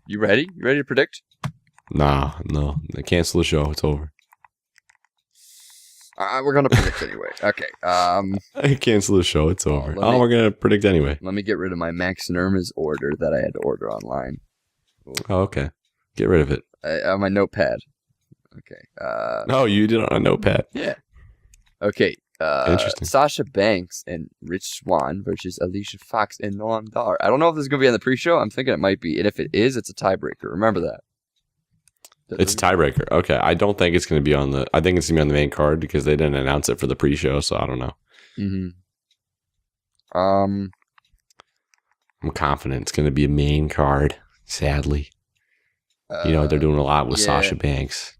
You ready? You ready to predict? No. Cancel the show. It's over. We're gonna predict anyway. Okay. Cancel the show. It's over. Let we're gonna predict anyway. me get rid of my Max and Irma's order that I had to order online. Oh, okay. Get rid of it. On my notepad. Okay. No, you did it on a notepad. Yeah. Okay. Interesting. Sasha Banks and Rich Swann versus Alicia Fox and Noam Dar. I don't know if this is gonna be on the pre-show. I'm thinking it might be, and if it is, it's a tiebreaker. Remember that. It's a tiebreaker. Okay, I don't think it's going to be on the. I think it's going to be on the main card because they didn't announce it for the pre-show, so I don't know. Mm-hmm. I'm confident it's going to be a main card. Sadly, they're doing a lot with Sasha Banks.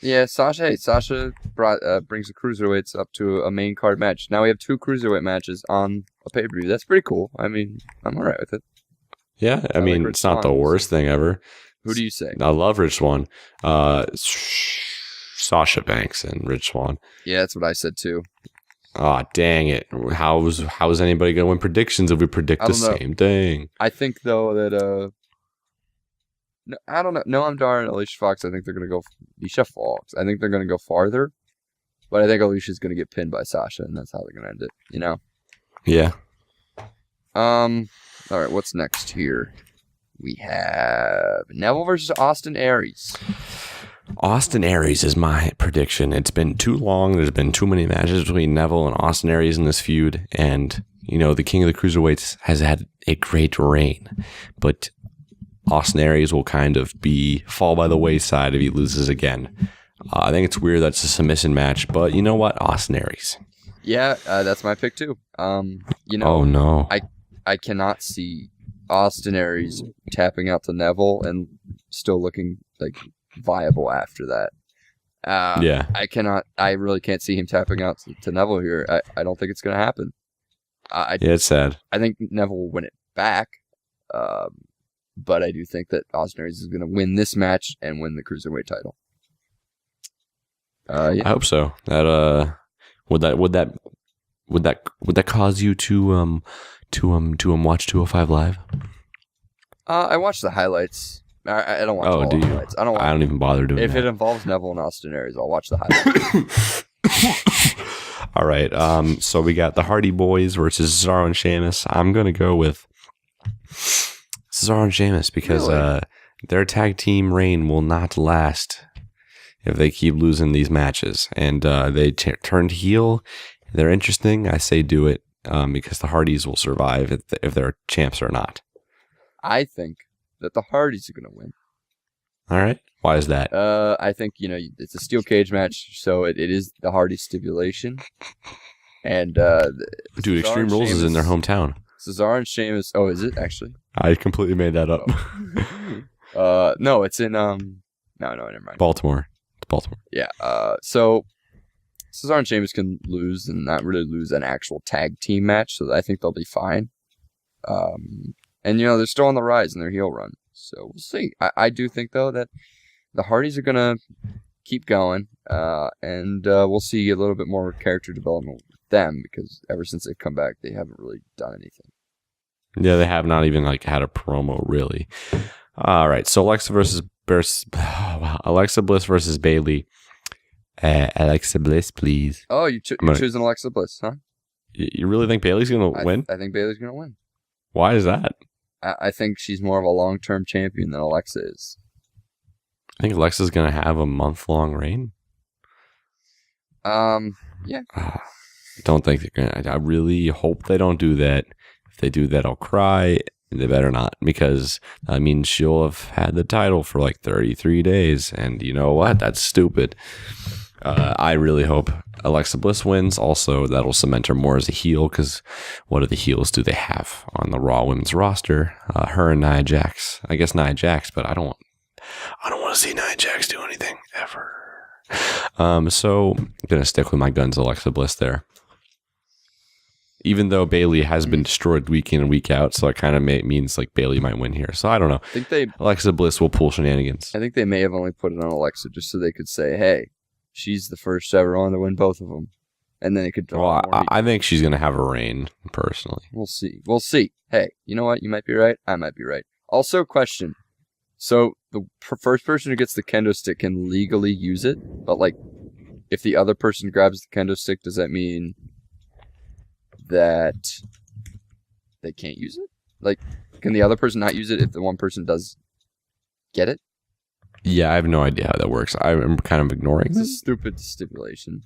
Yeah, Sasha brings the cruiserweights up to a main card match. Now we have 2 cruiserweight matches on a pay-per-view. That's pretty cool. I mean, I'm all right with it. Yeah, I mean, it's not the worst thing ever. Who do you say? I love Rich Swann. Sasha Banks and Rich Swann. Yeah, that's what I said too. Oh, dang it. How is anybody going to win predictions if we predict the same thing? I think, though, that... No, I don't know. Noam Dar and Alicia Fox, I think they're going to go... Alicia Fox. I think they're going to go farther. But I think Alicia's going to get pinned by Sasha, and that's how they're going to end it, Yeah. All right, what's next here? We have Neville versus Austin Aries. Austin Aries is my prediction. It's been too long. There's been too many matches between Neville and Austin Aries in this feud. And, the King of the Cruiserweights has had a great reign. But Austin Aries will kind of fall by the wayside if he loses again. I think it's weird that's a submission match. But you know what? Austin Aries. Yeah, that's my pick too. Oh, no. I cannot see Austin Aries tapping out to Neville and still looking like viable after that. Yeah. I really can't see him tapping out to Neville here. I don't think it's going to happen. It's sad. I think Neville will win it back. But I do think that Austin Aries is going to win this match and win the Cruiserweight title. Yeah. I hope so. That would that cause you to watch 205 Live? I watch the highlights. I don't watch all the highlights. I don't even bother doing if that. If it involves Neville and Austin Aries, I'll watch the highlights. All right. So we got the Hardy Boys versus Cesaro and Sheamus. I'm going to go with Cesaro and Sheamus because their tag team reign will not last if they keep losing these matches. And they turned heel. They're interesting. I say do it because the Hardys will survive if they're champs or not. I think that the Hardys are going to win. All right. Why is that? I think, it's a steel cage match, so it is the Hardy stipulation. And dude, Extreme Rules is in their hometown. Cesaro and Sheamus. Oh, is it actually? I completely made that up. No, it's in no, never mind. Baltimore. It's Baltimore. Yeah. So Cesaro and Sheamus can lose and not really lose an actual tag team match, so I think they'll be fine. And they're still on the rise in their heel run, so we'll see. I do think though that the Hardys are gonna keep going, and we'll see a little bit more character development with them because ever since they've come back, they haven't really done anything. Yeah, they have not even had a promo really. All right, so Alexa Bliss versus Bayley. Alexa Bliss, please. Oh, you're choosing Alexa Bliss, huh? You really think Bayley's gonna win? I think Bayley's gonna win. Why is that? I think she's more of a long-term champion than Alexa is. I think Alexa's going to have a month-long reign. Yeah. Don't think they're going to. I really hope they don't do that. If they do that, I'll cry. They better not, because, she'll have had the title for 33 days, and you know what? That's stupid. I really hope Alexa Bliss wins. Also, that'll cement her more as a heel, because what other heels do they have on the Raw Women's roster? Her and Nia Jax. I guess Nia Jax, but I don't want to see Nia Jax do anything ever. So I'm gonna stick with my guns, Alexa Bliss there. Even though Bayley has been destroyed week in and week out, so it kind of means Bayley might win here. So I don't know. I think Alexa Bliss will pull shenanigans. I think they may have only put it on Alexa just so they could say, "Hey, she's the first ever one to win both of them," and then it could. Well, I think she's gonna have a reign personally. We'll see. Hey, you know what? You might be right. I might be right. Also, question: So the first person who gets the kendo stick can legally use it, but like, if the other person grabs the kendo stick, does that mean that they can't use it? Like, can the other person not use it if the one person does get it? Yeah, I have no idea how that works. I'm kind of ignoring It's a this. stupid stipulation.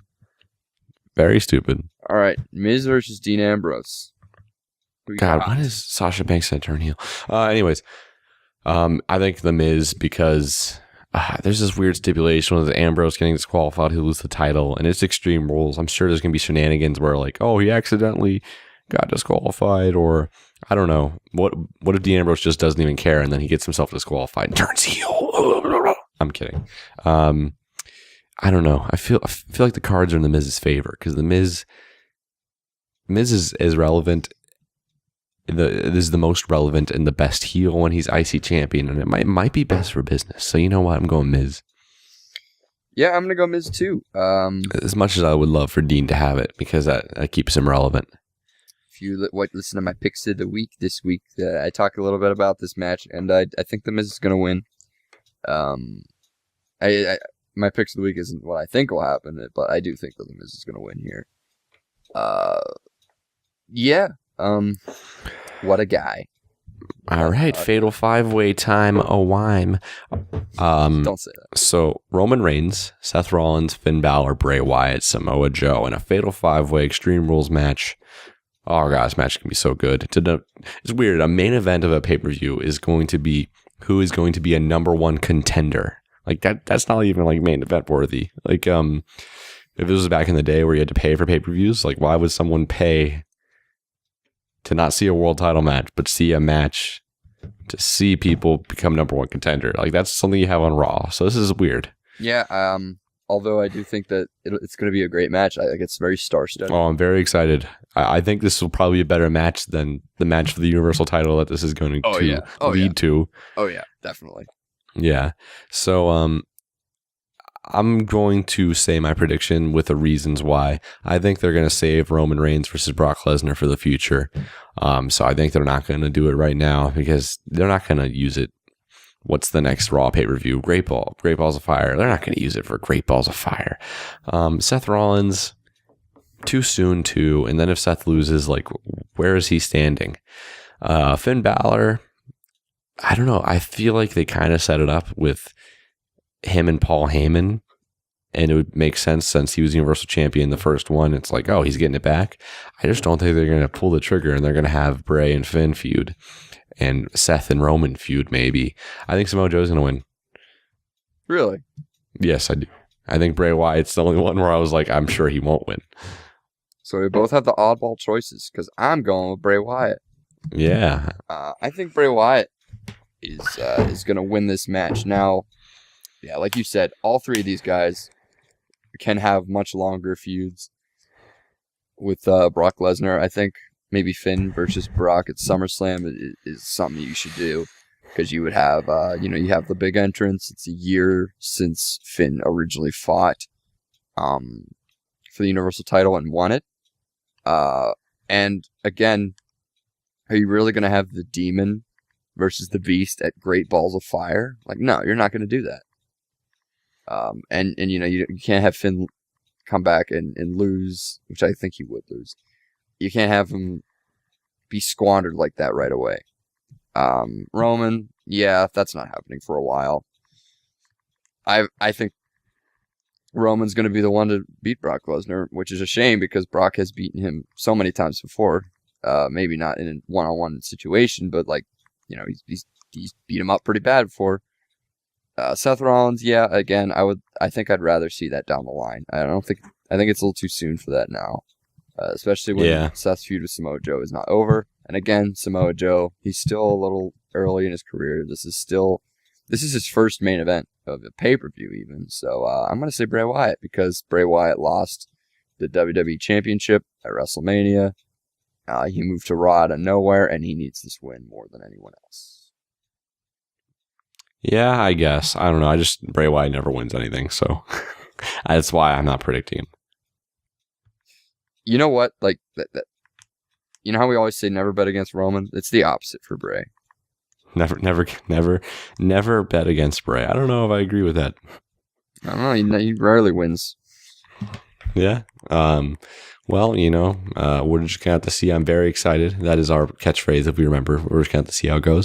Very stupid. All right, Miz versus Dean Ambrose. Who you God, got? when is Sasha Banks gonna turn heel? Anyways, I think The Miz because there's this weird stipulation with Ambrose getting disqualified, he'll lose the title, and it's Extreme Rules. I'm sure there's gonna be shenanigans where like, oh, he accidentally got disqualified, or I don't know. What if Dean Ambrose just doesn't even care and then he gets himself disqualified and turns heel? I'm kidding. I don't know. I feel like the cards are in the Miz's favor because the Miz is relevant. This is the most relevant and the best heel when he's IC champion, and it might be best for business. So you know what? I'm going Miz. Yeah, I'm gonna go Miz too. As much as I would love for Dean to have it because that keeps him relevant. If you listen to my picks of the week this week, I talk a little bit about this match, and I think the Miz is gonna win. My picks of the week isn't what I think will happen, but I do think that the Miz is gonna win here. Yeah. What a guy. All right, fatal 5-way time a whime. Don't say that. So Roman Reigns, Seth Rollins, Finn Balor, Bray Wyatt, Samoa Joe in a fatal 5-way Extreme Rules match. Oh god, this match can be so good. It's weird. A main event of a pay-per-view is going to be who is going to be a number one contender. Like that's not even like main event worthy. Like if this was back in the day where you had to pay for pay-per-views, like why would someone pay to not see a world title match, but see a match to see people become number one contender? Like that's something you have on Raw. So this is weird. Yeah. Although I do think that it's going to be a great match. I think it's very star-studded. Oh, I'm very excited. I think this will probably be a better match than the match for the Universal title that this is going to lead to. Oh yeah, definitely. Yeah. So I'm going to say my prediction with the reasons why. I think they're going to save Roman Reigns versus Brock Lesnar for the future. So I think they're not going to do it right now because they're not going to use it. What's the next Raw pay-per-view? Great Balls of Fire. They're not going to use it for Great Balls of Fire. Seth Rollins, too soon too. And then if Seth loses, like, where is he standing? Finn Balor, I don't know. I feel like they kind of set it up with him and Paul Heyman, and it would make sense since he was Universal Champion the first one. It's like, oh, he's getting it back. I just don't think they're going to pull the trigger and they're going to have Bray and Finn feud and Seth and Roman feud maybe. I think Samoa Joe's going to win. Really? Yes, I do. I think Bray Wyatt's the only one where I was like, I'm sure he won't win. So we both have the oddball choices because I'm going with Bray Wyatt. Yeah. I think Bray Wyatt is going to win this match. Now, yeah, like you said, all three of these guys can have much longer feuds with Brock Lesnar. I think maybe Finn versus Brock at SummerSlam is something you should do because you would have, you have the big entrance. It's a year since Finn originally fought for the Universal title and won it. And again, are you really going to have the Demon versus the Beast at Great Balls of Fire? Like, no, you're not going to do that. And you can't have Finn come back and lose, which I think he would lose. You can't have him be squandered like that right away. Roman, yeah, that's not happening for a while. I think Roman's going to be the one to beat Brock Lesnar, which is a shame because Brock has beaten him so many times before. Maybe not in a one-on-one situation, but he's beat him up pretty bad before. Seth Rollins, yeah, again, I think I'd rather see that down the line. I think it's a little too soon for that now. Especially when Seth's feud with Samoa Joe is not over. And again, Samoa Joe, he's still a little early in his career. This is his first main event of a pay-per-view even. So I'm going to say Bray Wyatt because Bray Wyatt lost the WWE Championship at WrestleMania. He moved to Raw out of nowhere, and he needs this win more than anyone else. Yeah, I guess. I don't know. Bray Wyatt never wins anything, so that's why I'm not predicting him. You know what? Like that. You know how we always say never bet against Roman? It's the opposite for Bray. Never bet against Bray. I don't know if I agree with that. I don't know. He rarely wins. Yeah. Well, we're just going to have to see. I'm very excited. That is our catchphrase, if we remember. We're just going to have to see how it goes.